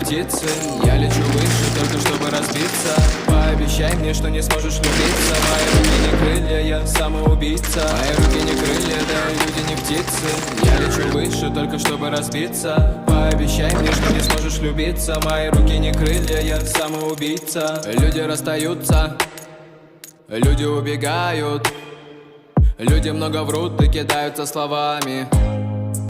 птицы. Я лечу выше, только чтобы разбиться. Пообещай мне, что не сможешь влюбиться. Мои руки не крылья, я самоубийца. Мои руки не крылья, да и люди не птицы. Я лечу выше, только чтобы разбиться. Пообещай мне, что не сможешь влюбиться. Мои руки не крылья, я самоубийца. Люди расстаются, люди убегают, люди много врут и кидаются словами.